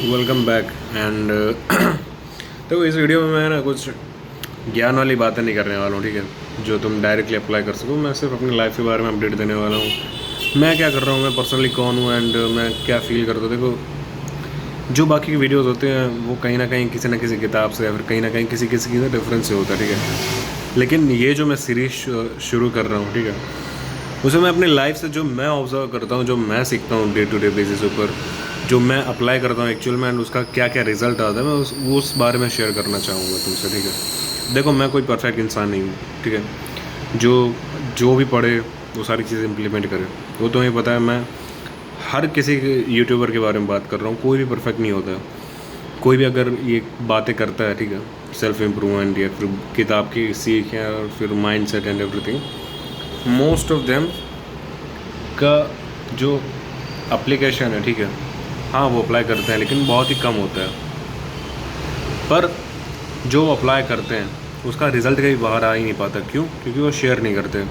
Welcome back and तो इस video में मैं ना कुछ ज्ञान वाली बातें नहीं करने वाला हूँ, ठीक है। जो तुम डायरेक्टली अप्लाई कर सको। मैं सिर्फ अपनी लाइफ के बारे में अपडेट देने वाला हूँ। मैं क्या कर रहा हूँ, मैं पर्सनली कौन हूँ एंड मैं क्या फील करता हूँ। देखो, जो बाकी के वीडियोज़ होते हैं वो कहीं ना कहीं किसी न किसी किताब से या फिर कहीं ना कहीं किसी किसी की रेफरेंस से होता है, ठीक है। लेकिन ये जो मैं सीरीज शुरू कर रहा हूँ, ठीक है, उसे मैं अपनी लाइफ से जो मैं ऑब्जर्व करता हूँ, जो मैं सीखता हूँ डे टू डे बेसिस ऊपर, जो मैं अप्लाई करता हूँ एक्चुअल में एंड उसका क्या क्या रिजल्ट आता है, मैं उस बारे में शेयर करना चाहूँगा तुमसे, ठीक है। देखो, मैं कोई परफेक्ट इंसान नहीं हूँ, ठीक है। जो जो भी पढ़े वो सारी चीज़ें इम्प्लीमेंट करे, वो तुम्हें पता है। मैं हर किसी यूट्यूबर के बारे में बात कर रहा हूँ, कोई भी परफेक्ट नहीं होता है। कोई भी अगर ये बातें करता है, ठीक है, सेल्फ इम्प्रूवमेंट या फिर किताब की सीख या फिर mind set and everything, most of them का जो एप्लीकेशन है, ठीक है, हाँ वो अप्लाई करते हैं लेकिन बहुत ही कम होता है। पर जो अप्लाई करते हैं उसका रिज़ल्ट कहीं बाहर आ ही नहीं पाता। क्यों? क्योंकि वो शेयर नहीं करते।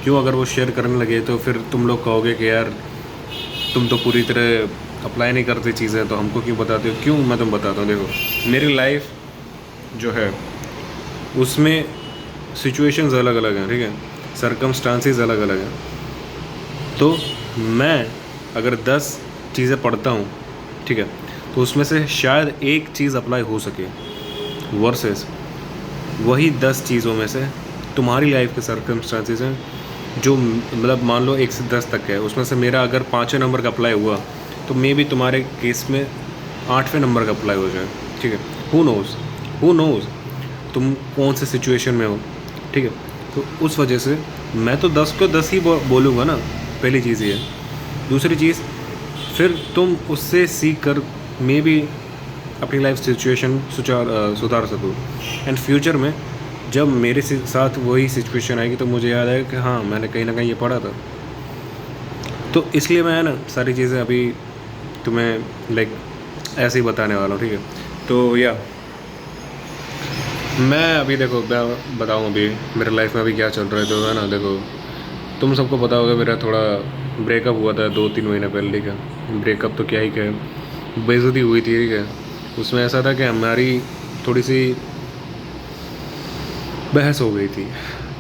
क्यों? अगर वो शेयर करने लगे तो फिर तुम लोग कहोगे कि यार तुम तो पूरी तरह अप्लाई नहीं करते चीज़ें, तो हमको क्यों बताते हो। क्यों? मैं तुम बताता हूँ। देखो, मेरी लाइफ जो है उसमें सिचुएशंस अलग अलग हैं, ठीक है, सरकमस्टांसेस अलग अलग हैं। तो मैं अगर 10 चीज़ें पढ़ता हूँ, ठीक है, तो उसमें से शायद एक चीज़ अप्लाई हो सके, वर्सेस वही 10 चीज़ों में से तुम्हारी लाइफ के सर्कमस्टांसेस हैं जो मतलब मान लो 1 से 10 तक है, उसमें से मेरा अगर 5वें नंबर का अप्लाई हुआ तो मे बी तुम्हारे केस में 8वें नंबर का अप्लाई हो जाए, ठीक है। हु नोज़ तुम कौन से सिचुएशन में हो, ठीक है। तो उस वजह से मैं तो 10 को 10 ही बोलूँगा ना। पहली चीज़ ये है। दूसरी चीज़, फिर तुम उससे सीख कर मे बी अपनी लाइफ सिचुएशन सुधार सको। एंड फ्यूचर में जब मेरे साथ वही सिचुएशन आएगी तो मुझे याद आएगा कि हाँ, मैंने कहीं ना कहीं ये पढ़ा था। तो इसलिए मैं ना सारी चीज़ें अभी तुम्हें लाइक ऐसे ही बताने वाला हूँ, ठीक है। तो या मैं अभी देखो, मैं बताऊँ अभी मेरे लाइफ में अभी क्या चल रहा है। तो है ना, देखो, तुम सबको पता होगा मेरा थोड़ा ब्रेकअप हुआ था 2-3 महीने पहले, ठीक है। ब्रेकअप तो क्या ही कहे, बेइज्जती हुई थी, ठीक है। उसमें ऐसा था कि हमारी थोड़ी सी बहस हो गई थी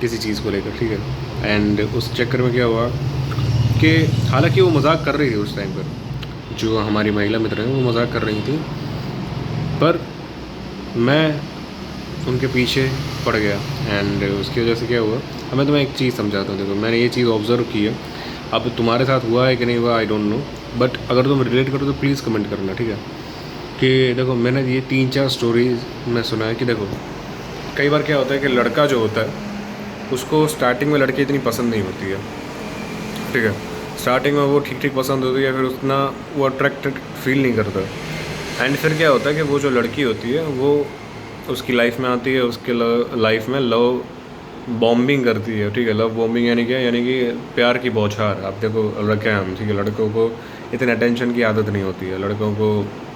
किसी चीज़ को लेकर, ठीक है। एंड उस चक्कर में क्या हुआ कि हालांकि वो मजाक कर रही थी उस टाइम पर, जो हमारी महिला मित्र हैं वो मजाक कर रही थी, पर मैं उनके पीछे पड़ गया। एंड उसकी वजह से क्या हुआ, अब मैं तुम्हें एक चीज़ समझाता हूँ। देखो, मैंने ये चीज़ ऑब्ज़र्व की है, अब तुम्हारे साथ हुआ है कि नहीं हुआ आई डोंट नो, बट अगर तुम रिलेट करो तो प्लीज़ कमेंट करना, ठीक है। कि देखो, मैंने ये 3-4 स्टोरीज में सुना है कि देखो, कई बार क्या होता है कि लड़का जो होता है उसको स्टार्टिंग में लड़की इतनी पसंद नहीं होती है, ठीक है। स्टार्टिंग में वो ठीक ठीक पसंद होती है, फिर उतना वो अट्रैक्टेड फील नहीं करता। एंड फिर क्या होता है कि वो जो लड़की होती है वो उसकी लाइफ में आती है, उसके लाइफ में लव बॉम्बिंग करती है, ठीक है। लव बॉम्बिंग यानी क्या? यानी कि प्यार की बौछार। आप देखो, लड़के हैं हम, ठीक है, लड़कों को इतने अटेंशन की आदत नहीं होती है, लड़कों को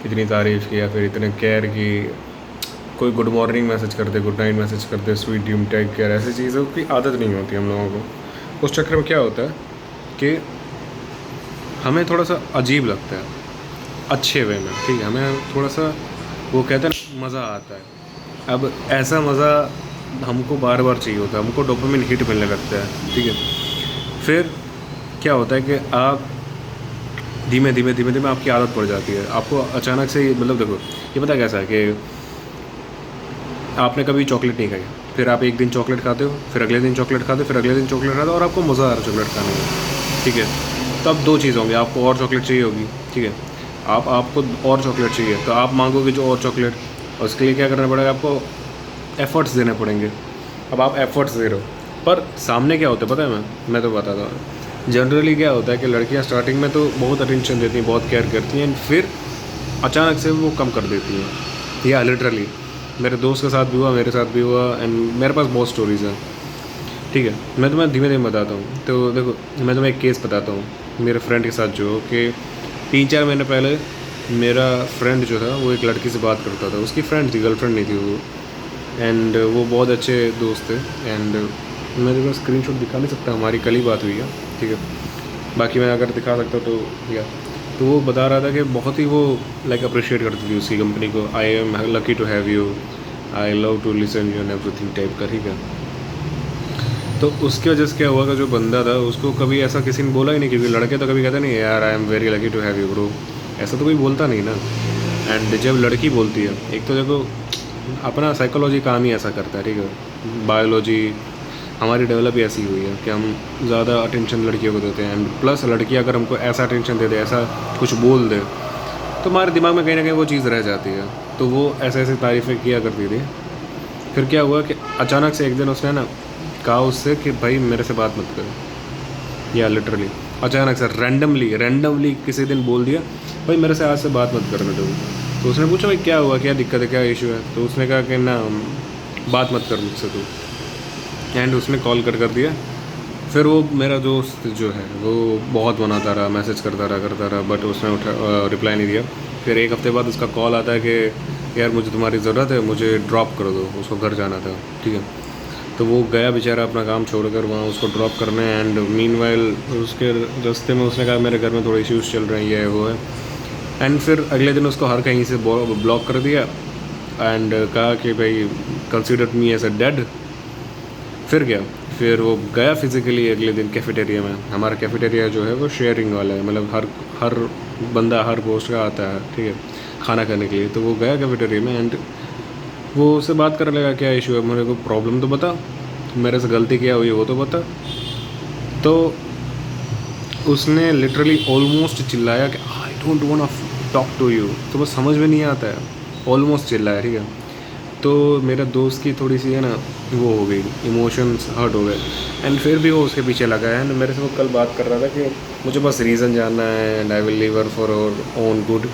इतनी तारीफ़ की या फिर इतने केयर की। कोई गुड मॉर्निंग मैसेज करते, गुड नाइट मैसेज करते, स्वीट ड्रीम टेक केयर, ऐसी चीज़ों की आदत नहीं होती हम लोगों को। उस चक्कर में क्या होता है कि हमें थोड़ा सा अजीब लगता है, अच्छे वे में, ठीक है। हमें थोड़ा सा वो कहते हैं मज़ा आता है। अब ऐसा मज़ा हमको बार बार चाहिए होता है, हमको डोपामिन हिट मिलने लगता है, ठीक है। फिर क्या होता है कि आप धीमे धीमे धीमे धीमे आपकी आदत पड़ जाती है। आपको अचानक से मतलब देखो, ये पता कैसा है कि आपने कभी चॉकलेट नहीं खाई, फिर आप एक दिन चॉकलेट खाते हो, फिर अगले दिन चॉकलेट खाते हो, फिर अगले दिन चॉकलेट खाते हो और आपको मज़ा आ रहा है चॉकलेट खाने में, ठीक है। तो अब 2 चीज़ होंगी, आपको और चॉकलेट चाहिए होगी, ठीक है। आपको और चॉकलेट चाहिए तो आप मांगोगे जो और चॉकलेट, और उसके लिए क्या करना पड़ेगा, आपको एफ़र्ट्स देने पड़ेंगे। अब आप एफ़र्ट्स दे रहे हो, पर सामने क्या होता है पता है? मैं तो बताता हूँ। जनरली क्या होता है कि लड़कियाँ स्टार्टिंग में तो बहुत अटेंशन देती हैं, बहुत केयर करती हैं, एंड फिर अचानक से वो कम कर देती हैं। या लिटरली मेरे दोस्त के साथ भी हुआ, मेरे साथ भी हुआ, एंड मेरे पास बहुत स्टोरीज़ हैं, ठीक है। मैं तुम्हें धीमे धीमे बताता हूँ। तो देखो, मैं तुम्हें एक केस बताता हूँ मेरे फ्रेंड के साथ, जो कि 3-4 महीने पहले मेरा फ्रेंड जो था वो एक लड़की से बात करता था। उसकी फ्रेंड थी, गर्लफ्रेंड नहीं थी वो। एंड वो बहुत अच्छे दोस्त थे। एंड मैं देखो स्क्रीनशॉट दिखा नहीं सकता, हमारी कल ही बात हुई है, ठीक है। बाकी मैं अगर दिखा सकता तो या तो वो बता रहा था कि बहुत ही वो लाइक अप्रिशिएट करती थी उसकी कंपनी को। I am lucky to have you, I love to listen you and everything type का, ठीक है। तो उसकी वजह से क्या हुआ कि जो बंदा था उसको कभी ऐसा किसी ने बोला ही नहीं, क्योंकि लड़के तो कभी कहते नहीं यार I am very lucky to have you bro, ऐसा तो कोई बोलता नहीं ना। एंड जब लड़की बोलती है, एक तो देखो अपना साइकोलॉजी काम ही ऐसा करता है, ठीक है, बायोलॉजी हमारी डेवलप ही ऐसी हुई है कि हम ज़्यादा अटेंशन लड़कियों को देते हैं। एंड प्लस लड़की अगर हमको ऐसा अटेंशन दे दे, ऐसा कुछ बोल दे, तो हमारे दिमाग में कहीं ना कहीं वो चीज़ रह जाती है। तो वो ऐसे ऐसी तारीफ़ें किया करती थी। फिर क्या हुआ कि अचानक से एक दिन उसने ना कहा उससे कि भाई मेरे से बात मत कर, या लिटरली अचानक से रैंडमली किसी दिन बोल दिया भाई मेरे से आज से बात मत करने दो। तो उसने पूछा भाई क्या हुआ, क्या दिक्कत है, क्या इशू है। तो उसने कहा कि ना बात मत कर मुझसे तू। एंड उसने कॉल कर दिया। फिर वो मेरा दोस्त जो है वो बहुत मनाता रहा, मैसेज करता रहा, बट उसने रिप्लाई नहीं दिया। फिर एक हफ्ते बाद उसका कॉल आता है कि यार मुझे तुम्हारी ज़रूरत है, मुझे ड्रॉप कर दो, उसको घर जाना था, ठीक है। तो वो गया बेचारा अपना काम छोड़कर वहाँ उसको ड्रॉप करने। एंड मीनवाइल उसके रास्ते में उसने कहा मेरे घर में थोड़े इश्यूज़ चल रहे हैं, ये वो है। एंड फिर अगले दिन उसको हर कहीं से ब्लॉक कर दिया एंड कहा कि भाई consider me as a dead. फिर क्या, फिर वो गया फिज़िकली अगले दिन कैफेटेरिया में। हमारा कैफेटेरिया जो है वो शेयरिंग वाला है, मतलब हर बंदा हर पोस्ट का आता है, ठीक है, खाना खाने के लिए। तो वो गया कैफेटेरिया में एंड वो उससे बात करने लगा क्या इशू है, मेरे को प्रॉब्लम तो बता, मेरे से गलती क्या हुई है वो तो बता। तो उसने लिटरली ऑलमोस्ट चिल्लाया कि I don't want talk to you. तो वो समझ में नहीं आता है, ऑलमोस्ट चिल्लाया, ठीक है। तो मेरा दोस्त की थोड़ी सी है ना वो हो गई, इमोशंस हर्ट हो गए। एंड फिर भी वो उसके पीछे लगा है। एंड मेरे से वो कल बात कर रहा था कि मुझे बस रीज़न जानना है and I will leave her for our own good.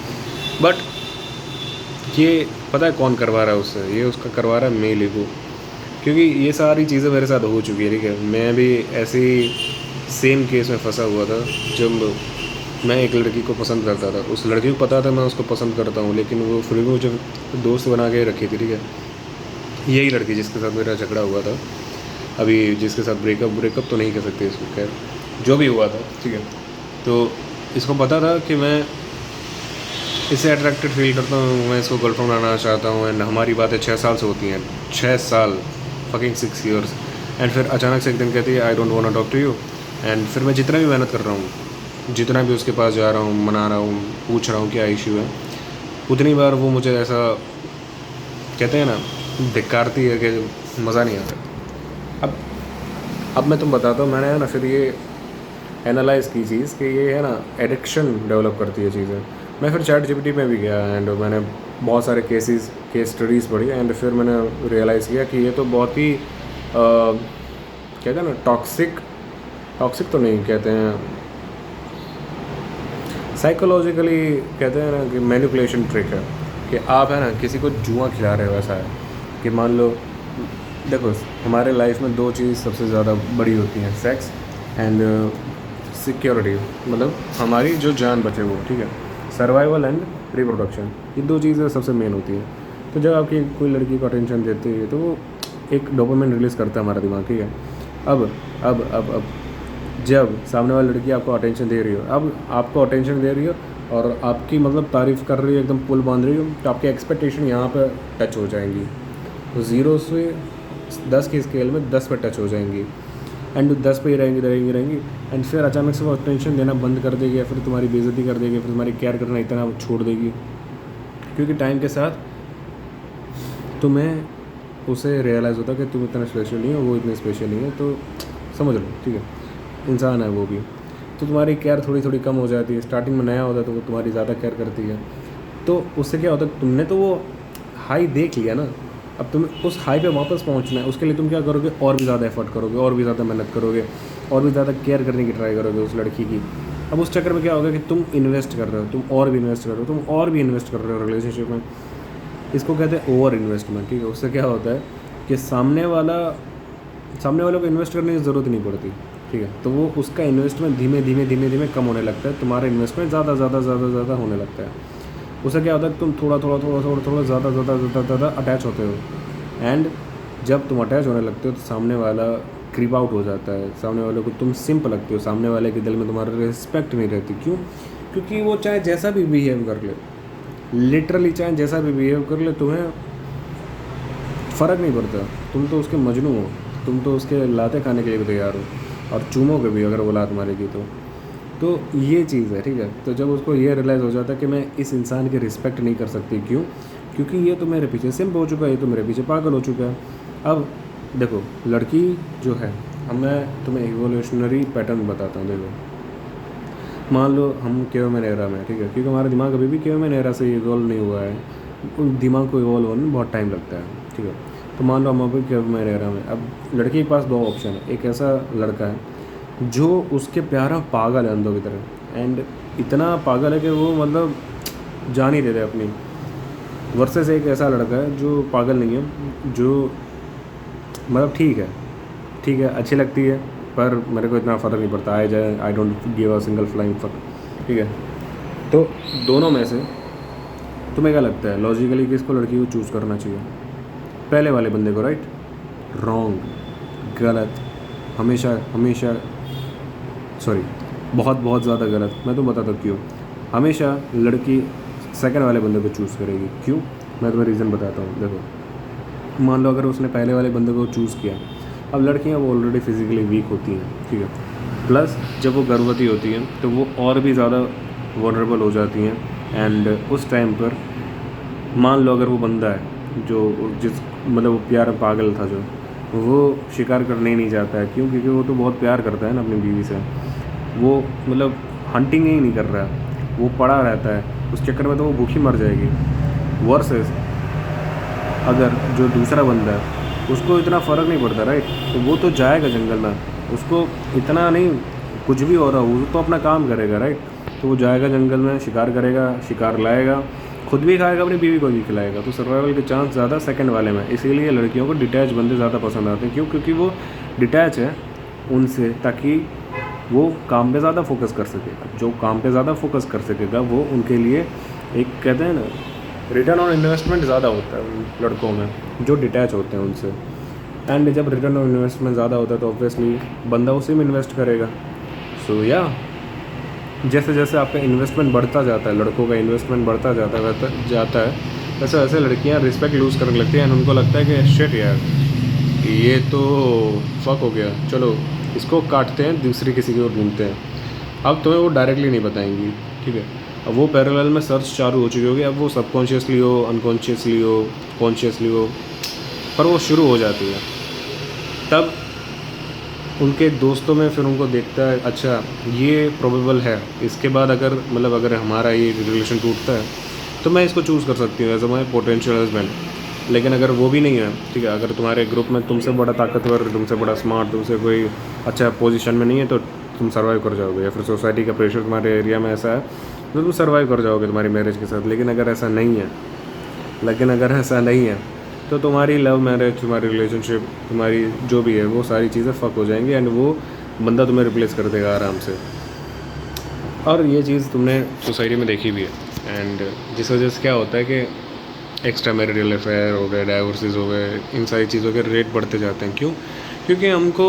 But ये पता है कौन करवा रहा है उससे, ये उसका करवा रहा है मेल ईगो। क्योंकि ये सारी चीज़ें मेरे साथ हो चुकी है, ठीक है। मैं भी ऐसे ही सेम केस में फंसा हुआ था जब मैं एक लड़की को पसंद करता था। उस लड़की को पता था मैं उसको पसंद करता हूँ, लेकिन वो फिर भी मुझे दोस्त बना के रखी थी, ठीक है। यही लड़की जिसके साथ मेरा झगड़ा हुआ था अभी, जिसके साथ ब्रेकअप तो नहीं कर सकते इसको, खैर जो भी हुआ था, ठीक है। तो इसको पता था कि मैं इससे अट्रैक्टेड फील करता हूँ, मैं इसको गर्लफ्रेंड बनाना चाहता हूँ। एंड हमारी बातें 6 साल से होती हैं, 6 साल, फकिंग 6 years। एंड फिर अचानक से एक दिन कहती है I don't want to talk to you. And फिर मैं जितना भी मेहनत कर रहा हूँ, जितना भी उसके पास जा रहा हूँ, मना रहा हूँ, पूछ रहा हूँ क्या इशू है, उतनी बार वो मुझे ऐसा कहते हैं ना धिक्कारती है कि मज़ा नहीं आता। अब मैं तुम बताता हूँ, मैंने है ना फिर ये एनालाइज़ की चीज़ कि ये है ना एडिक्शन डेवलप करती है चीज़ें। मैं फिर ChatGPT में भी गया एंड मैंने बहुत सारे केस स्टडीज़ पढ़ी। एंड फिर मैंने रियलाइज़ किया कि ये तो बहुत ही कहते हैं ना टॉक्सिक तो नहीं कहते हैं, साइकोलॉजिकली कहते हैं ना कि मैनिपुलेशन ट्रिक है कि आप है ना किसी को जुआ खिला रहे हो। ऐसा है कि मान लो देखो हमारे लाइफ में 2 चीज़ सबसे ज़्यादा बड़ी होती हैं, सेक्स एंड सिक्योरिटी, मतलब हमारी जो जान बचे वो, ठीक है, सर्वाइवल एंड रिप्रोडक्शन, ये 2 चीज़ें सबसे मेन होती हैं। तो जब आपकी कोई लड़की को अटेंशन देती है तो वो एक डोपामिन रिलीज़ करता है हमारा दिमाग, ठीक है। अब जब सामने वाली लड़की आपको अटेंशन दे रही हो, अब आपको अटेंशन दे रही हो और आपकी मतलब तारीफ़ कर रही है, एकदम पुल बांध रही हो, तो आपकी एक्सपेक्टेशन यहाँ पर टच हो जाएंगी। तो 0 से 10 की स्केल में 10 पे टच हो जाएंगी एंड 10 पे ही रहेंगी। एंड फिर अचानक से वो अटेंशन देना बंद कर देगी, या फिर तुम्हारी बेइज्जती कर देगी, फिर तुम्हारी केयर करना इतना छोड़ देगी। क्योंकि टाइम के साथ तुम्हें उसे रियलाइज़ होता है कि तुम इतना स्पेशल नहीं हो, वो इतने स्पेशल नहीं है। तो समझ लो, ठीक है, इंसान है वो भी। तो तुम्हारी केयर थोड़ी कम हो जाती है। स्टार्टिंग में नया होता है तो वो तुम्हारी ज़्यादा केयर करती है। तो उससे क्या होता है, तुमने तो वो हाई देख लिया ना, अब तुम्हें उस हाई पे वापस पहुंचना है। उसके लिए तुम क्या करोगे, और भी ज़्यादा एफर्ट करोगे, और भी ज़्यादा मेहनत करोगे, और भी ज़्यादा केयर करने की ट्राई करोगे उस लड़की की। अब उस चक्कर में क्या होगा कि तुम इन्वेस्ट कर रहे हो, तुम और भी इन्वेस्ट कर रहे हो, तुम और भी इन्वेस्ट कर रहे हो रिलेशनशिप में। इसको कहते हैं ओवर इन्वेस्टमेंट, ठीक है। उससे क्या होता है कि सामने वालों को इन्वेस्ट करने की ज़रूरत नहीं पड़ती, ठीक है। तो वो उसका इन्वेस्टमेंट धीमे कम होने लगता है, तुम्हारा इन्वेस्टमेंट ज़्यादा होने लगता है। उससे क्या होता है तुम थोड़ा ज़्यादा अटैच होते हो। एंड जब तुम अटैच होने लगते हो तो सामने वाला क्रीप आउट हो जाता है, सामने वाले को तुम सिंप लगते हो, सामने वाले के दिल में तुम्हारा रिस्पेक्ट नहीं रहती। क्यों? क्योंकि वो चाहे जैसा भी बिहेव कर ले, लिटरली चाहे जैसा भी बिहेव कर ले, तुम्हें फ़र्क नहीं पड़ता। तुम तो उसके मजनू हो, तुम तो उसके लाते खाने के लिए भी तैयार हो, और चूमोगे भी अगर वो लात मारेगी तो ये चीज़ है, ठीक है। तो जब उसको ये रियलाइज़ हो जाता है कि मैं इस इंसान की रिस्पेक्ट नहीं कर सकती, क्यों? क्योंकि ये तो मेरे पीछे सिम्प हो चुका है, ये तो मेरे पीछे पागल हो चुका है। अब देखो, लड़की जो है, अब मैं तुम्हें इवोल्यूशनरी पैटर्न बताता हूँ। देखो, मान लो हम कैवमैन एरा में, ठीक है, क्योंकि हमारा दिमाग अभी भी कैवमैन एरा से इवॉल्व नहीं हुआ है, उन दिमाग को इवॉल्व होने में बहुत टाइम लगता है, ठीक है। तो मान लो हम अभी कैवमैन एरा में, अब लड़की के पास दो ऑप्शन है। एक ऐसा लड़का है जो उसके प्यारा पागल है अंधों की तरह, एंड इतना पागल है कि वो मतलब जान ही दे रहे अपनी, वर्सेस एक ऐसा लड़का है जो पागल नहीं है, जो मतलब ठीक है, अच्छी लगती है, पर मेरे को इतना फ़र्क नहीं पड़ता, आए जाए, I don't give a single flying fuck, ठीक है। तो दोनों में से तुम्हें क्या लगता है लॉजिकली किसको लड़की को चूज़ करना चाहिए? पहले वाले बंदे को, राइट? रॉन्ग, गलत, हमेशा सॉरी, बहुत ज़्यादा गलत। मैं तो बताता हूँ क्यों। हमेशा लड़की सेकंड वाले बंदे को चूज़ करेगी। क्यों? मैं तुम्हें रीज़न बताता हूँ। देखो, मान लो अगर उसने पहले वाले बंदे को चूज़ किया, अब लड़कियाँ वो ऑलरेडी फिज़िकली वीक होती हैं, ठीक है, प्लस जब वो गर्भवती होती हैं तो वो और भी ज़्यादा वनरेबल हो जाती हैं, एंड उस टाइम पर मान लो अगर वो बंदा है जो जिस मतलब वो प्यार पागल था, जो वो शिकार करने ही नहीं जाता है। क्यों? क्योंकि वो तो बहुत प्यार करता है ना अपनी बीवी से, वो मतलब हंटिंग ही नहीं कर रहा है, वो पड़ा रहता है, उस चक्कर में तो वो भूखी मर जाएगी। वर्सेस अगर जो दूसरा बंदा है उसको इतना फ़र्क नहीं पड़ता, राइट? तो वो तो जाएगा जंगल में, उसको इतना नहीं कुछ भी हो रहा, वो तो अपना काम करेगा, राइट? तो वो जाएगा जंगल में, शिकार करेगा, शिकार लाएगा, खुद भी खाएगा, अपनी बीवी को भी खिलाएगा। तो सर्वाइवल के चांस ज़्यादा सेकंड वाले में। इसीलिए लड़कियों को डिटैच बंदे ज़्यादा पसंद आते हैं। क्यों? क्योंकि वो डिटैच है उनसे, ताकि वो काम पे ज़्यादा फोकस कर सके। जो काम पे ज़्यादा फोकस कर सकेगा वो उनके लिए एक कहते हैं ना, रिटर्न ऑन इन्वेस्टमेंट ज़्यादा होता है उन लड़कों में जो डिटैच होते हैं उनसे। एंड जब रिटर्न ऑन इन्वेस्टमेंट ज़्यादा होता है तो ऑब्वियसली बंदा उसी में इन्वेस्ट करेगा। सो या जैसे जैसे आपका इन्वेस्टमेंट बढ़ता जाता है, लड़कों का इन्वेस्टमेंट बढ़ता जाता है वैसे वैसे लड़कियां रिस्पेक्ट लूज़ करने लगती हैं, एंड उनको लगता है कि शिट यार, ये तो फक हो गया, चलो इसको काटते हैं, दूसरी किसी को ढूंढते हैं। अब तुम्हें वो डायरेक्टली नहीं बताएंगी, ठीक है। अब वो पैरेलल में सर्च चालू हो चुकी होगी, अब वो सबकॉन्शियसली हो, अनकॉन्शियसली हो, कॉन्शियसली हो, पर वो शुरू हो जाती है। तब उनके दोस्तों में फिर उनको देखता है, अच्छा ये प्रोबेबल है, इसके बाद अगर मतलब अगर हमारा ये रिलेशन टूटता है तो मैं इसको चूज़ कर सकती हूँ as a my potential husband. लेकिन अगर वो भी नहीं है, ठीक है, अगर तुम्हारे ग्रुप में तुमसे बड़ा ताकतवर, तुमसे बड़ा स्मार्ट, तुमसे कोई अच्छा पोजीशन में नहीं है, तो तुम सर्वाइव कर जाओगे, या फिर सोसाइटी का प्रेशर तुम्हारे एरिया में ऐसा है तो तुम सर्वाइव कर जाओगे तुम्हारी मैरिज के साथ। लेकिन अगर ऐसा नहीं है तो तुम्हारी लव मैरिज, तुम्हारी रिलेशनशिप, तुम्हारी जो भी है, वो सारी चीज़ें फक हो जाएंगी, एंड वो बंदा तुम्हें रिप्लेस कर देगा आराम से। और ये चीज़ तुमने सोसाइटी में देखी भी है, एंड जिस वजह से क्या होता है कि एक्स्ट्रा मैरिटल अफेयर हो गए, डाइवोर्सेस हो गए, इन सारी चीज़ों के रेट बढ़ते जाते हैं। क्यों? क्योंकि हमको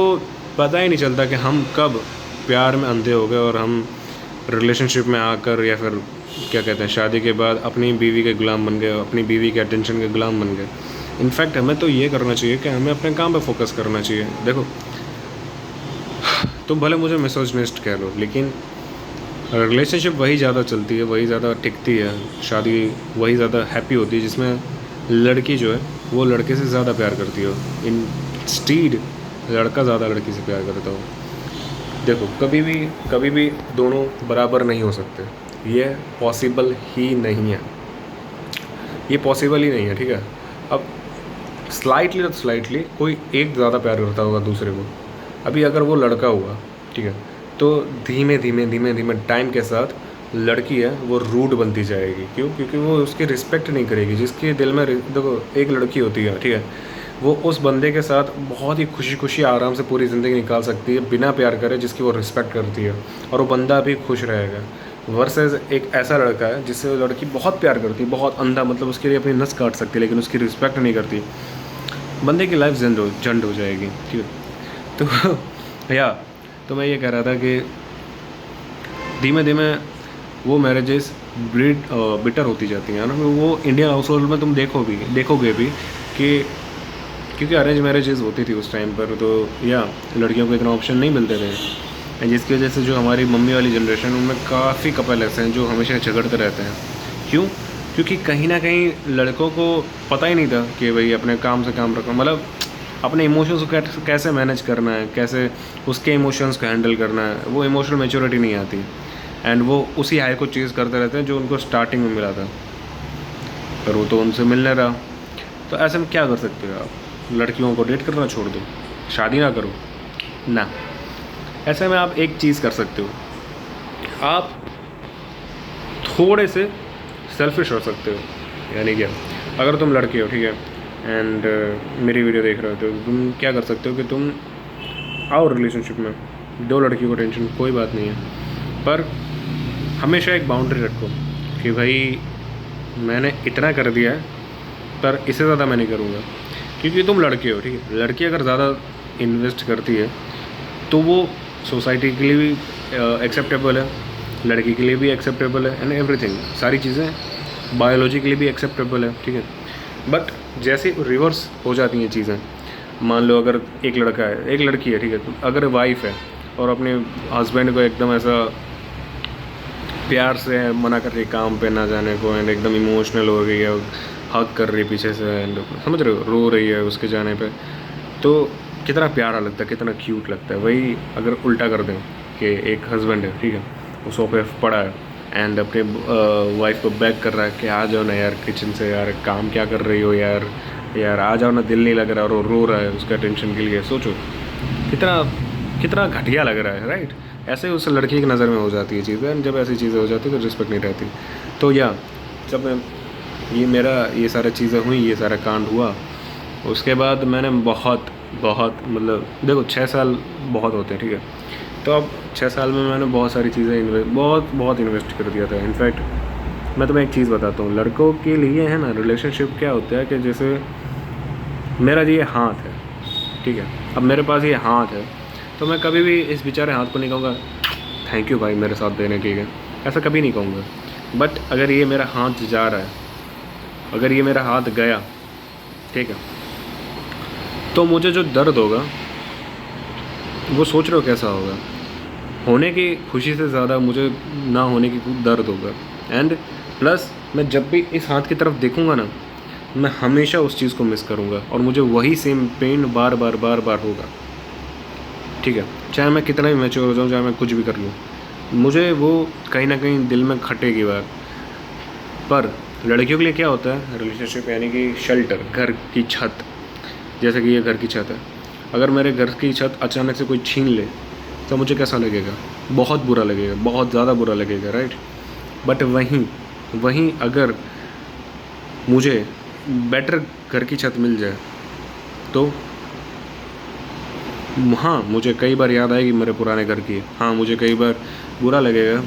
पता ही नहीं चलता कि हम कब प्यार में अंधे हो गए और हम रिलेशनशिप में आकर, या फिर क्या कहते हैं, शादी के बाद अपनी बीवी के गुलाम बन गए, अपनी बीवी के अटेंशन के गुलाम बन गए। इनफैक्ट हमें तो ये करना चाहिए कि हमें अपने काम पे फोकस करना चाहिए। देखो, तुम भले मुझे मिसोजिनिस्ट कह लो, लेकिन रिलेशनशिप वही ज़्यादा चलती है, वही ज़्यादा टिकती है, शादी वही ज़्यादा हैप्पी होती है जिसमें लड़की जो है वो लड़के से ज़्यादा प्यार करती हो, इंस्टीड लड़का ज़्यादा लड़की से प्यार करता हो। देखो, कभी भी दोनों बराबर नहीं हो सकते, ये पॉसिबल ही नहीं है, ये पॉसिबल ही नहीं है, ठीक है। अब स्लाइटली कोई एक ज़्यादा प्यार करता होगा दूसरे को। अभी अगर वो लड़का हुआ, ठीक है, तो धीमे धीमे टाइम के साथ लड़की है वो रूड बनती जाएगी। क्यों? क्योंकि वो उसकी रिस्पेक्ट नहीं करेगी। जिसके दिल में देखो, एक लड़की होती है, ठीक है, वो उस बंदे के साथ बहुत ही खुशी आराम से पूरी ज़िंदगी निकाल सकती है बिना प्यार करे, जिसकी वो रिस्पेक्ट करती है, और वो बंदा भी खुश रहेगा। वर्सेस एक ऐसा लड़का है जिससे वो लड़की बहुत प्यार करती है, बहुत अंधा, मतलब उसके लिए अपनी नस काट सकती है, लेकिन उसकी रिस्पेक्ट नहीं करती, बंदे की लाइफ झंड हो जाएगी, ठीक है। तो मैं ये कह रहा था कि धीमे धीमे वो मैरिजेस बिटर होती जाती हैं ना। वो इंडियन हाउस होल्ड में तुम देखोगे भी कि क्योंकि अरेंज मैरिजेस होती थी उस टाइम पर, तो या लड़कियों को इतना ऑप्शन नहीं मिलते थे, जिसकी वजह से जो हमारी मम्मी वाली जनरेशन उनमें काफ़ी कपल ऐसे हैं जो हमेशा झगड़ते रहते हैं। क्यों? क्योंकि कहीं ना कहीं लड़कों को पता ही नहीं था कि भाई अपने काम से काम रखो, मतलब अपने इमोशंस को कैसे मैनेज करना है, कैसे उसके इमोशंस को हैंडल करना है, वो इमोशनल मेच्योरिटी नहीं आती। एंड वो उसी हाई को चेज़ करते रहते हैं जो उनको स्टार्टिंग में मिला था, पर वो तो उनसे मिलने रहा। तो ऐसे में क्या कर सकते हो आप? लड़कियों को डेट करना छोड़ दो, शादी ना करो ना। ऐसे में आप एक चीज़ कर सकते हो, आप थोड़े से सेल्फिश हो सकते हो। यानी क्या, अगर तुम लड़के हो, ठीक है, एंड मेरी वीडियो देख रहे हो, तो तुम क्या कर सकते हो कि तुम आओ रिलेशनशिप में, दो लड़की को टेंशन, कोई बात नहीं है, पर हमेशा एक बाउंड्री रखो कि भाई मैंने इतना कर दिया है पर इससे ज़्यादा मैं नहीं करूँगा। क्योंकि तुम लड़के हो, ठीक है, लड़की अगर ज़्यादा इन्वेस्ट करती है तो वो सोसाइटी के लिए भी एक्सेप्टेबल है, लड़की के लिए भी एक्सेप्टेबल है, एंड एवरीथिंग, सारी चीज़ें बायोलॉजी के लिए भी एक्सेप्टेबल है, ठीक है। बट जैसे रिवर्स हो जाती हैं चीज़ें, मान लो अगर एक लड़का है, एक लड़की है, ठीक है, तो अगर वाइफ है और अपने हस्बैंड को एकदम ऐसा प्यार से मना कर रही है काम पे ना जाने को, एंड एकदम इमोशनल हो गई है, हग कर रही है पीछे से, एंड समझ रहे हो, रो रही है उसके जाने पे, तो कितना प्यारा लगता है, कितना क्यूट लगता है। वही अगर उल्टा कर दें कि एक हस्बैंड है, ठीक है, वो सोफे पे पड़ा है एंड अपने वाइफ को बैक कर रहा है कि आ जाओ ना यार किचन से, यार काम क्या कर रही हो यार, यार आ जाओ ना, दिल नहीं लग रहा, और वो रो रहा है उसका टेंशन के लिए। सोचो कितना कितना घटिया लग रहा है, राइट। ऐसे उस लड़की की नज़र में हो जाती है चीज़ें, एंड जब ऐसी चीज़ें हो जाती है तो रिस्पेक्ट नहीं रहती। तो या जब ये सारी चीज़ें हुई, ये सारा कांड हुआ, उसके बाद मैंने बहुत मतलब देखो 6 साल बहुत होते हैं, ठीक है, तो अब 6 साल में मैंने बहुत सारी चीज़ें बहुत इन्वेस्ट कर दिया था। इनफैक्ट मैं तुम्हें एक चीज़ बताता हूँ, लड़कों के लिए है ना, रिलेशनशिप क्या होता है कि जैसे मेरा ये हाथ है, ठीक है, अब मेरे पास ये हाथ है, तो मैं कभी भी इस बेचारे हाथ को नहीं कहूँगा थैंक यू भाई मेरे साथ देने के लिए, ऐसा कभी नहीं कहूँगा। बट अगर ये मेरा हाथ जा रहा है, अगर ये मेरा हाथ गया, ठीक है, तो मुझे जो दर्द होगा वो सोच रहे हो कैसा होगा? होने की खुशी से ज़्यादा मुझे ना होने की दर्द होगा। एंड प्लस मैं जब भी इस हाथ की तरफ देखूँगा ना, मैं हमेशा उस चीज़ को मिस करूँगा और मुझे वही सेम पेन बार बार होगा, ठीक है, चाहे मैं कितना भी मैच्योर हो जाऊँ, चाहे मैं कुछ भी कर लूँ, मुझे वो कहीं ना कहीं दिल में खटेगी बार। पर लड़कियों के लिए क्या होता है रिलेशनशिप, यानी कि शेल्टर, घर की छत, जैसे कि ये घर की छत है, अगर मेरे घर की छत अचानक से कोई छीन ले तो मुझे कैसा लगेगा? बहुत बुरा लगेगा, बहुत ज़्यादा बुरा लगेगा, राइट। बट वहीं अगर मुझे बेटर घर की छत मिल जाए तो हाँ, मुझे कई बार याद आएगी मेरे पुराने घर की, हाँ मुझे कई बार बुरा लगेगा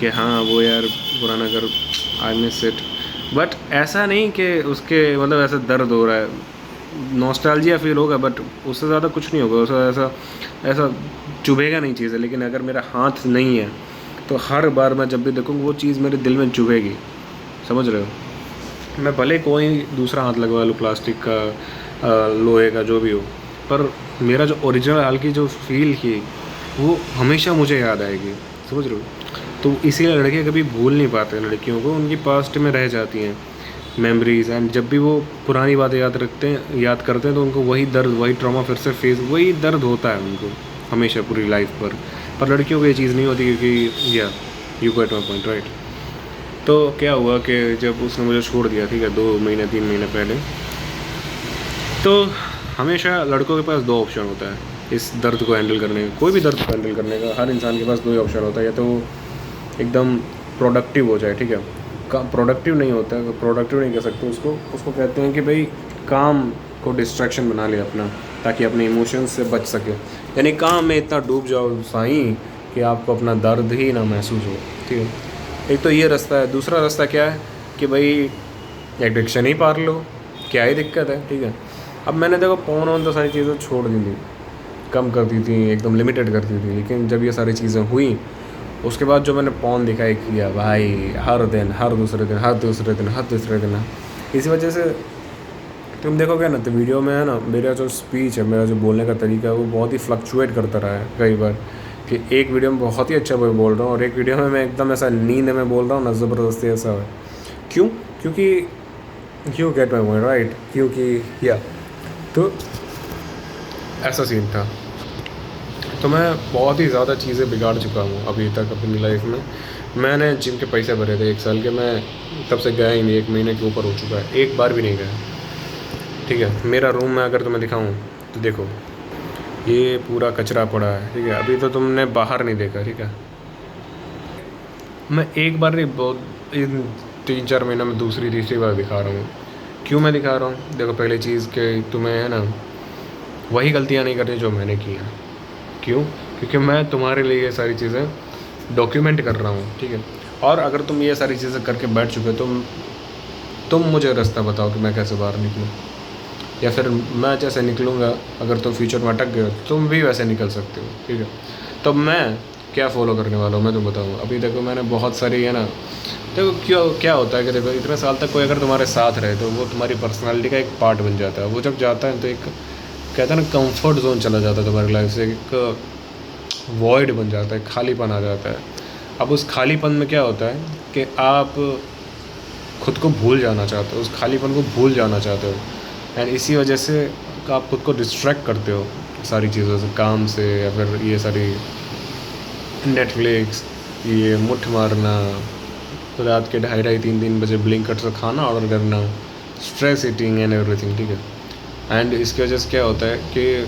कि हाँ वो यार पुराना घर, आई मिस इट। बट ऐसा नहीं कि उसके मतलब ऐसा दर्द हो रहा है, नॉस्टैल्जिया फील होगा, बट उससे ज़्यादा कुछ नहीं होगा, उससे ऐसा चुभेगा नहीं चीज़ें। लेकिन अगर मेरा हाथ नहीं है तो हर बार मैं जब भी देखूँगा वो चीज़ मेरे दिल में चुभेगी, समझ रहे हो। मैं भले कोई दूसरा हाथ लगवा लूँ, प्लास्टिक का, लोहे का, जो भी हो, पर मेरा जो ओरिजिनल हाल की जो फील थी वो हमेशा मुझे याद आएगी, समझ रहे हो। तो इसीलिए लड़के कभी भूल नहीं पाते, लड़कियों को उनकी पास्ट में रह जाती हैं मेमोरीज, एंड जब भी वो पुरानी बातें याद करते हैं तो उनको वही दर्द, वही ट्रॉमा फिर से वही दर्द होता है उनको हमेशा पूरी लाइफ पर लड़कियों को ये चीज़ नहीं होती, क्योंकि या you get my point, right. तो क्या हुआ कि जब उसने मुझे छोड़ दिया, ठीक है, 2 महीने 3 महीने पहले, तो हमेशा लड़कों के पास 2 ऑप्शन होता है इस दर्द को हैंडल करने का, कोई भी दर्द को हैंडल करने का हर इंसान के पास 2 ही ऑप्शन होता है। या तो वो एकदम प्रोडक्टिव हो जाए, ठीक है, प्रोडक्टिव नहीं होता है, प्रोडक्टिव नहीं कह सकते उसको कहते हैं कि भाई काम को डिस्ट्रैक्शन बना ले अपना, ताकि अपने इमोशंस से बच सके, यानी काम में इतना डूब जाओ साईं कि आपको अपना दर्द ही ना महसूस हो, ठीक है। एक तो ये रास्ता है। दूसरा रास्ता क्या है कि भाई एडिक्शन ही पार लो, क्या ही दिक्कत है, ठीक है। अब मैंने देखो फोन ऑन तो सारी चीज़ें छोड़ दी थी, कम कर दी थी, एकदम लिमिटेड कर दी थी, लेकिन जब ये सारी चीज़ें हुई उसके बाद जो मैंने पॉन दिखाई किया भाई, हर दिन, हर दूसरे दिन, हर दूसरे दिन, हर तीसरे दिन, इसी वजह से तुम देखोगे ना तो वीडियो में है ना, मेरा जो स्पीच है, मेरा जो बोलने का तरीका है वो बहुत ही फ्लक्चुएट करता रहा है कई बार, कि एक वीडियो में बहुत ही अच्छा मैं बोल रहा हूँ और एक वीडियो में मैं एकदम ऐसा नींद में बोल रहा हूँ ना, ज़बरदस्ती ऐसा है। क्यों? क्योंकि you get my point right, क्योंकि या तो ऐसा सीन था। तो मैं बहुत ही ज़्यादा चीज़ें बिगाड़ चुका हूँ अभी तक अपनी लाइफ में। मैंने जिम के पैसे भरे थे 1 साल के, मैं तब से गया ही नहीं, 1 महीने के ऊपर हो चुका है, एक बार भी नहीं गया। ठीक है, मेरा रूम में अगर तुम्हें दिखाऊँ तो देखो ये पूरा कचरा पड़ा है। ठीक है, अभी तो तुमने बाहर नहीं देखा। ठीक है, मैं एक बार नहीं, बहुत इन 3-4 महीनों में दूसरी तीसरी बार दिखा रहा हूँ। क्यों मैं दिखा रहा हूँ? देखो, पहली चीज़ कि तुम्हें है ना वही गलतियाँ नहीं करनी जो मैंने की हैं। क्यों? क्योंकि मैं तुम्हारे लिए ये सारी चीज़ें डॉक्यूमेंट कर रहा हूँ। ठीक है, और अगर तुम ये सारी चीज़ें करके बैठ चुके हो, तुम मुझे रास्ता बताओ कि मैं कैसे बाहर निकलूँ, या फिर मैं जैसे निकलूँगा, अगर तुम फ्यूचर में अटक गए हो तुम भी वैसे निकल सकते हो। ठीक है, तो मैं क्या फ़ॉलो करने वाला हूँ मैं तुम्हें बताऊँ। अभी देखो मैंने बहुत सारी है ना, देखो क्या होता है कि देखो इतने साल तक कोई अगर तुम्हारे साथ रहे तो वो तुम्हारी पर्सनालिटी का एक पार्ट बन जाता है। वो जब जाता है तो एक कहते हैं ना कंफर्ट जोन चला जाता है तुम्हारी लाइफ से, एक वॉइड बन जाता है, खालीपन आ जाता है। अब उस खालीपन में क्या होता है कि आप खुद को भूल जाना चाहते हो, उस खालीपन को भूल जाना चाहते हो, एंड इसी वजह से आप खुद को डिस्ट्रैक्ट करते हो सारी चीज़ों से, काम से, या फिर ये सारी नेटफ्लिक्स, ये मुट्ठ मारना, रात के 2:30-3 बजे ब्लिंकिट से खाना ऑर्डर करना, स्ट्रेस ईटिंग एंड एवरीथिंग। ठीक है, एंड इसकी वजह से क्या होता है कि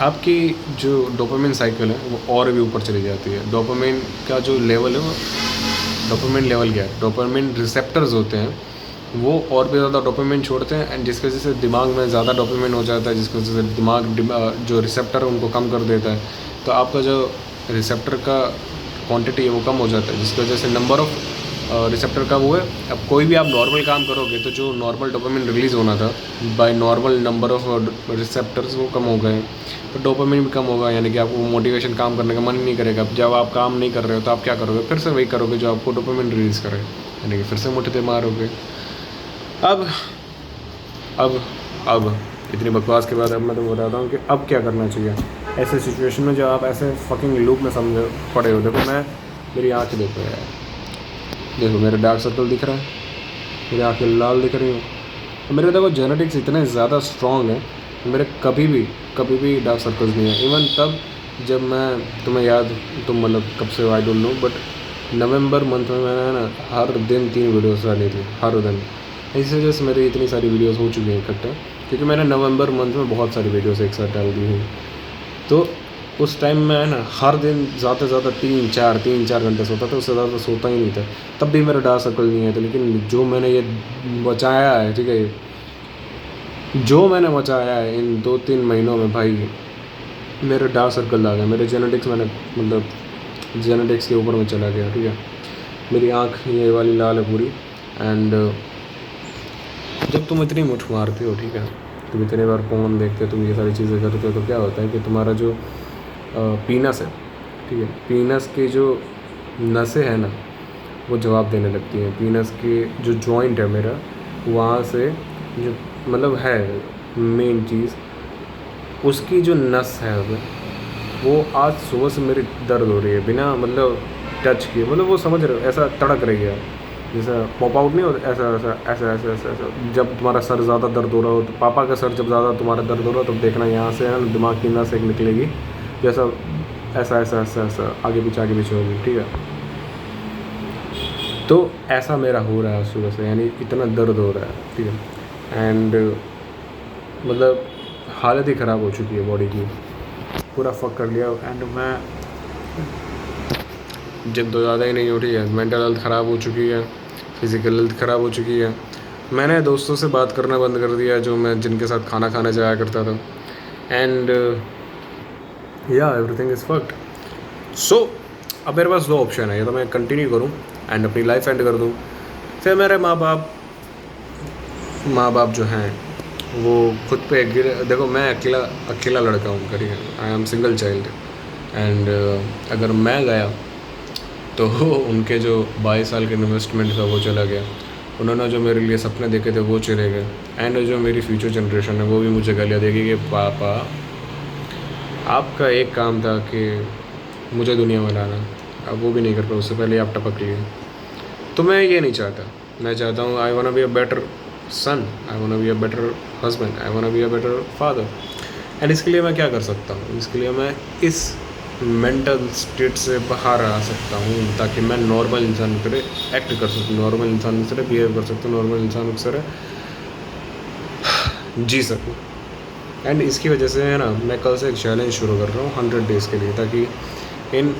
आपकी जो डोपामिन साइकिल है वो और भी ऊपर चली जाती है। डोपामिन का जो लेवल है वो, डोपामिन लेवल क्या है, डोपामिन रिसेप्टर्स होते हैं वो और भी ज़्यादा डोपामिन छोड़ते हैं, एंड जिसकी वजह से दिमाग में ज़्यादा डोपामिन हो जाता है, जिसकी वजह से दिमाग जो रिसेप्टर है उनको कम कर देता है। तो आपका जो रिसेप्टर का क्वांटिटी है वो कम हो जाता है, जिसकी वजह से नंबर ऑफ़ रिसेप्टर कम हुए। अब कोई भी आप नॉर्मल काम करोगे तो जो नॉर्मल डोपामिन रिलीज़ होना था by normal number of receptors वो कम हो गए, तो डोपामिन भी कम होगा, यानी कि आपको मोटिवेशन काम करने का मन नहीं करेगा। जब आप काम नहीं कर रहे हो तो आप क्या करोगे, फिर से वही करोगे जो आपको डोपामिन रिलीज़ करे, यानी कि फिर से मुट्ठे मारोगे। अब इतनी बकवास के बाद अब मैं तुम्हें बताता हूँ कि अब क्या करना चाहिए ऐसे सिचुएशन में जब आप ऐसे फकिंग लूप में समझ पड़े हो। देखो मेरी आँखें देखो यार, देखो मेरे डार्क सर्कल दिख रहा है, मेरी आँखें लाल दिख रही हैं। मेरे देखो जेनेटिक्स इतने ज़्यादा स्ट्रॉन्ग है, मेरे कभी भी डार्क सर्कल्स नहीं है। इवन तब जब मैं, तुम्हें याद, तुम मतलब कब से I don't know, but November month में मैंने ना हर दिन 3 वीडियोस डाली थी, हर दिन। इसी वजह से मेरी इतनी सारी वीडियोस हो चुकी हैं इकट्ठा, क्योंकि मैंने नवंबर मंथ में बहुत सारी वीडियोस एक साथ डाल दी हैं। तो उस टाइम में ना हर दिन ज़्यादा से ज़्यादा 3-4 घंटे सोता था, उससे ज़्यादा सोता ही नहीं था। तब भी मेरा डार्क सर्कल नहीं है था, लेकिन जो मैंने ये बचाया है, ठीक है, जो मैंने बचाया है इन 2-3 महीनों में भाई, मेरे डार्क सर्कल आ गए। मेरे जेनेटिक्स, मैंने मतलब जेनेटिक्स के ऊपर में चला गया। ठीक है, मेरी आँख ये वाली लाल है पूरी। एंड जब तुम इतनी मुठ मारते हो, ठीक है, तुम इतने बार फ़ोन देखते हो, तुम ये सारी चीज़ें करते हो, तो क्या होता है कि तुम्हारा जो पीनस है, ठीक है, पीनस की जो नसें हैं ना वो जवाब देने लगती हैं। पीनस की जो जॉइंट है मेरा, वहाँ से जो मतलब है मेन चीज़, उसकी जो नस है वो आज सुबह से मेरी दर्द हो रही है बिना मतलब टच किए। मतलब वो समझ रहे हो, ऐसा तड़क रही है, जैसा पॉप आउट नहीं होता, ऐसा ऐसा ऐसा ऐसा ऐसा ऐसा। जब तुम्हारा सर ज़्यादा दर्द हो रहा हो, तो पापा का सर जब ज़्यादा तुम्हारा दर्द हो रहा हो, तब देखना यहाँ से है दिमाग की नस एक निकलेगी, जैसा ऐसा ऐसा ऐसा ऐसा आगे पीछे होगी। ठीक है, तो ऐसा मेरा हो रहा है सुबह से, यानी इतना दर्द हो रहा है। ठीक है, एंड मतलब हालत ही ख़राब हो चुकी है बॉडी की, पूरा फक कर लिया। एंड मैं जब तो ज़्यादा ही नहीं उठी है, मेंटल हेल्थ ख़राब हो चुकी है, फिज़िकल हेल्थ ख़राब हो चुकी है। मैंने दोस्तों से बात करना बंद कर दिया जो मैं जिनके साथ खाना खाने जाया करता था। एंड या एवरीथिंग इज़ फक्ड। सो अब मेरे पास 2 ऑप्शन है, या तो मैं कंटिन्यू करूँ एंड अपनी लाइफ एंड कर दूँ, फिर मेरे माँ बाप जो हैं वो खुद पे देखो मैं अकेला लड़का हूँ, ठीक है, I am single child. And अगर मैं गया तो उनके जो 22 साल के इन्वेस्टमेंट था वो चला गया, उन्होंने जो मेरे लिए सपने देखे थे वो चले गए। एंड जो मेरी फ्यूचर जनरेशन है वो भी मुझे गालियाँ देगी कि पापा आपका एक काम था कि मुझे दुनिया में लाना, अब वो भी नहीं कर पाए, उससे पहले आप टपक लिए। तो मैं ये नहीं चाहता, मैं चाहता हूँ I want be a better son, I want be a better husband, I want be a better father. And इसके लिए मैं क्या कर सकता हूँ, इसके लिए मैं इस मेंटल स्टेट से बाहर आ सकता हूँ ताकि मैं नॉर्मल इंसान की तरह एक्ट कर सकूँ, नॉर्मल इंसान की तरह बिहेव कर सकता हूँ, नॉर्मल इंसान की तरह जी सकूँ। एंड इसकी वजह से है ना, मैं कल से एक चैलेंज शुरू कर रहा हूँ 100 डेज़ के लिए, ताकि इन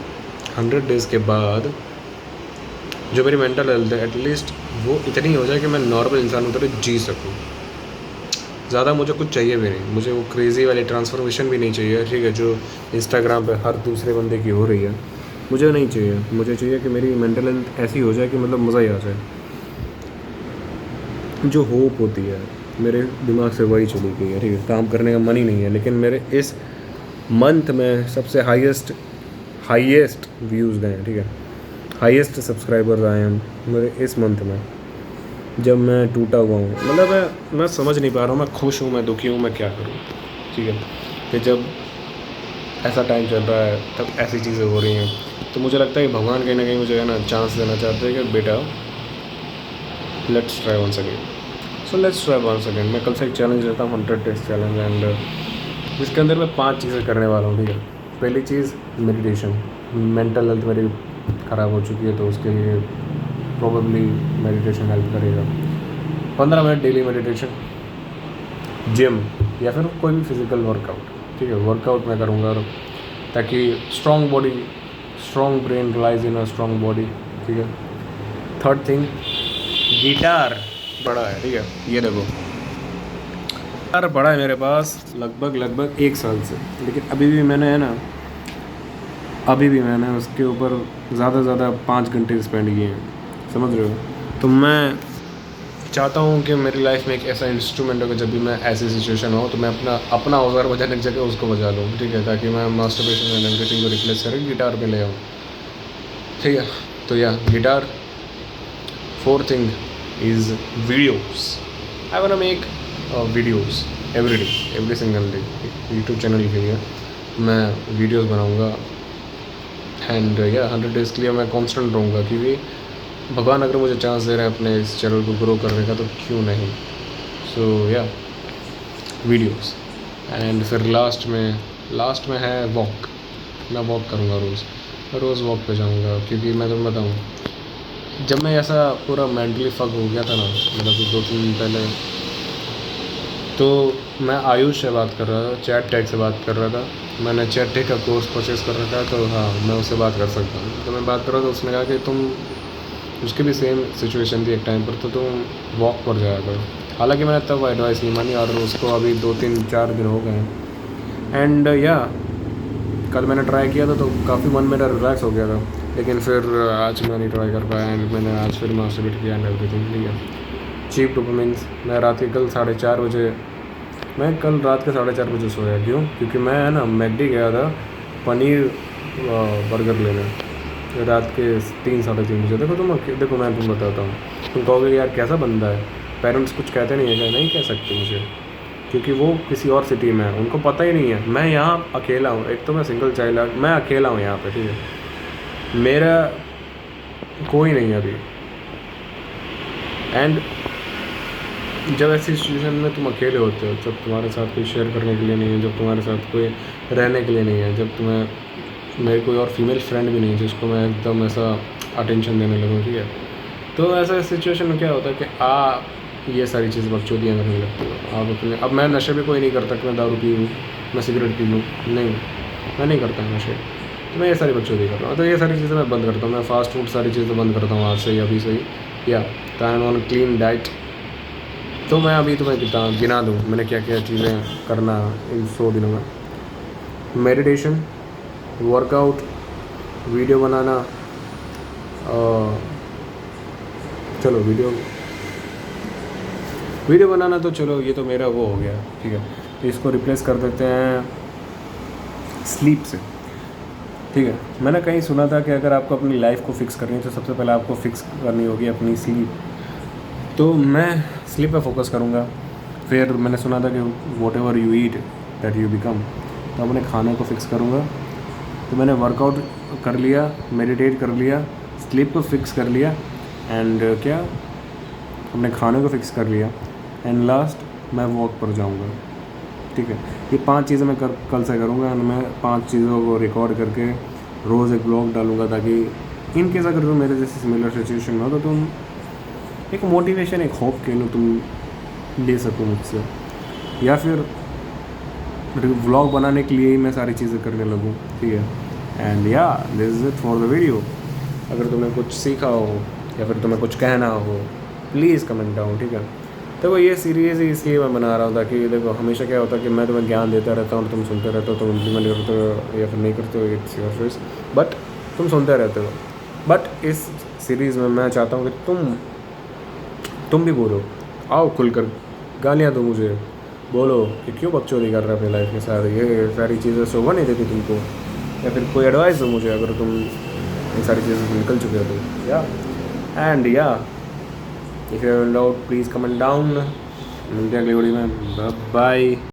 100 डेज़ के बाद जो मेरी मेंटल हेल्थ है एटलीस्ट वो इतनी हो जाए कि मैं नॉर्मल इंसान की तरह जी सकूँ। ज़्यादा मुझे कुछ चाहिए भी नहीं, मुझे वो क्रेज़ी वाली ट्रांसफॉर्मेशन भी नहीं चाहिए, ठीक है, जो इंस्टाग्राम पे हर दूसरे बंदे की हो रही है, मुझे नहीं चाहिए। मुझे चाहिए कि मेरी मेंटल हेल्थ ऐसी हो जाए कि मतलब मज़ा ही आ जाए। जो होप होती है मेरे दिमाग से वही चली गई है, ठीक है, काम करने का मन ही नहीं है। लेकिन मेरे इस मंथ में सबसे हाईएस्ट व्यूज़ गए हैं, ठीक है, हाईएस्ट सब्सक्राइबर्स आए हैं मेरे इस मंथ में, जब मैं टूटा हुआ हूँ। मतलब मैं समझ नहीं पा रहा हूँ, मैं खुश हूँ, मैं दुखी हूँ, मैं क्या करूँ, ठीक है। कि जब ऐसा टाइम चल रहा है तब ऐसी चीज़ें हो रही हैं, तो मुझे लगता है कि भगवान कहीं ना कहीं मुझे है ना चांस देना चाहते हैं कि बेटा let's try once again, so let's try once again. मैं कल से एक चैलेंज लेता हूँ 100 डेज चैलेंज, एंड जिसके अंदर मैं 5 चीज़ें करने वाला हूँ, ठीक है। पहली चीज़ मेडिटेशन, मेंटल हेल्थ मेरी ख़राब हो चुकी है तो उसके लिए प्रोबेबली मेडिटेशन हेल्प करेगा। 15 मिनट डेली मेडिटेशन, जिम या फिर कोई भी फिज़िकल वर्कआउट, ठीक है, वर्कआउट मैं करूँगा ताकि strong body, strong brain realise in a strong body, ठीक है। थर्ड थिंग, गिटार बड़ा है, ठीक है, ये देखो गिटार बड़ा है मेरे पास लगभग 1 साल से, लेकिन अभी भी मैंने उसके ऊपर ज़्यादा 5 घंटे स्पेंड किए हैं, समझ रहे हो। तो मैं चाहता हूँ कि मेरी लाइफ में एक ऐसा इंस्ट्रूमेंट हो कि जब भी मैं ऐसी सिचुएशन हो तो मैं अपना औजार बजाने की जगह उसको बजा लूँ, ठीक है, ताकि मैं मास्टरबेशन एंड एवरीथिंग को रिप्लेस करके गिटार पे ले आऊँ, ठीक है। तो या guitar. Fourth thing is videos, I want make videos every single day. YouTube channel के लिए मैं वीडियोस बनाऊँगा, एंड या 100 डेज़ के लिए मैं कॉन्स्टेंट रहूँगा, क्योंकि भगवान अगर मुझे चांस दे रहे हैं अपने इस चैनल को ग्रो करने का तो क्यों नहीं। सो या वीडियोस। एंड फिर लास्ट में है वॉक। मैं वॉक करूँगा रोज़ वॉक पे जाऊँगा, क्योंकि मैं तुम्हें बताऊँ, जब मैं ऐसा पूरा मेंटली फक हो गया था ना, मतलब 2-3 दिन पहले, तो मैं आयुष से बात कर रहा था, चैट टैग से बात कर रहा था। मैंने चैट टैग का कोर्स परचेज़ कर रखा है, तो हाँ मैं उससे बात कर सकता हूँ। तो मैं बात कर रहा था, उसने कहा कि तुम, उसकी भी सेम सिचुएशन थी एक टाइम पर, तो तुम वॉक पर जाया करो। हालांकि मैंने तब एडवाइस नहीं मानी और उसको अभी 2-3-4 दिन हो गए। एंड या कल मैंने ट्राई किया था तो काफ़ी मन मेरा रिलैक्स हो गया था, लेकिन फिर आज मैं नहीं ट्राई कर पाया, एंड मैंने आज फिर मास्टरबेट किया एंड एवरीथिंग, ठीक है। चीप डोपामिन्स। मैं रात के कल 4:30 बजे सोया। क्यों? क्योंकि मैं है ना मैकडी गया था पनीर बर्गर लेने रात के 3-3:30 बजे। देखो मैं तुम बताता हूँ, तुम कहोगे यार कैसा बंदा है, पेरेंट्स कुछ कहते नहीं है क्या? नहीं कह सकते मुझे, क्योंकि वो किसी और सिटी में है, उनको पता ही नहीं है। मैं यहाँ अकेला हूँ, एक तो मैं सिंगल चाइल्ड, मैं अकेला हूँ यहाँ पे, ठीक है, मेरा कोई नहीं है अभी। एंड जब ऐसी सिचुएशन में तुम अकेले होते हो, जब तुम्हारे साथ कोई शेयर करने के लिए नहीं है, जब तुम्हारे साथ कोई रहने के लिए नहीं है, जब मेरी कोई और फीमेल फ्रेंड भी नहीं है जिसको मैं एकदम ऐसा अटेंशन देने लगूँ, ठीक है, तो ऐसा सिचुएशन में क्या होता है कि ये सारी चीज़ बकचोदियाँ करने लगती हो आप अपने। अब मैं नशे भी कोई नहीं करता कि मैं दारू पी लूँ, मैं सिगरेट पी लूँ, नहीं, मैं नहीं करता नशे, तो मैं ये सारी बकचोदी कर रहा हूँ। तो ये सारी चीज़ें मैं बंद करता हूँ, मैं फ़ास्ट फूड सारी चीज़ें बंद करता हूँ आज से ही, अभी से ही। या तो I am on clean diet. तो मैं अभी तुम्हें गिना दूँ मैंने क्या क्या चीज़ें करना इन 100 दिनों में। मेडिटेशन, वर्कआउट, वीडियो बनाना, चलो वीडियो बनाना तो चलो ये तो मेरा वो हो गया, ठीक है, तो इसको रिप्लेस कर देते हैं स्लीप से। ठीक है। मैंने कहीं सुना था कि अगर आपको अपनी लाइफ को फिक्स करनी है तो सबसे पहले आपको फिक्स करनी होगी अपनी स्लीप। तो मैं स्लीप पे फोकस करूँगा। फिर मैंने सुना था कि what ever you eat that you become, तो अपने खाने को फिक्स करूँगा। तो मैंने वर्कआउट कर लिया, मेडिटेट कर लिया, स्लीप को फिक्स कर लिया एंड क्या अपने खाने को फिक्स कर लिया एंड लास्ट मैं वॉक पर जाऊँगा। ठीक है, ये 5 चीज़ें मैं कल से करूँगा एंड मैं 5 चीज़ों को रिकॉर्ड करके रोज़ एक ब्लॉग डालूँगा, ताकि इन केस अगर तुम मेरे जैसे सिमिलर सिचुएशन में हो तो तुम एक मोटिवेशन, एक होप के लो तुम ले सको मुझसे, या फिर व्लॉग बनाने के लिए ही मैं सारी चीज़ें करने लगूँ। ठीक है, एंड या this is it for the video. अगर तुम्हें कुछ सीखा हो या फिर तुम्हें कुछ कहना हो प्लीज़ कमेंट डाउन। ठीक है, देखो ये सीरीज़ ही इसलिए मैं बना रहा हूँ ताकि देखो हमेशा क्या होता है कि मैं तुम्हें ज्ञान देता रहता हूँ और तुम सुनते रहते हो, तुम इम्प्लीमेंट करते हो या फिर नहीं करते हो, इट्स योर चॉइस, बट तुम सुनते रहते हो। बट इस सीरीज़ में मैं चाहता हूँ कि तुम भी बोलो, आओ खुलकर गालियाँ दो मुझे, बोलो कि क्यों बकचोदी कर रहे हो अपनी लाइफ के साथ, ये सारी चीज़ें शोभा नहीं देती तुमको, या फिर कोई एडवाइस दो मुझे अगर तुम ये सारी चीज़ें से निकल चुके हो तो। या एंड या if you have doubt please comment down. मिलते हैं अगली वीडियो में, बाय।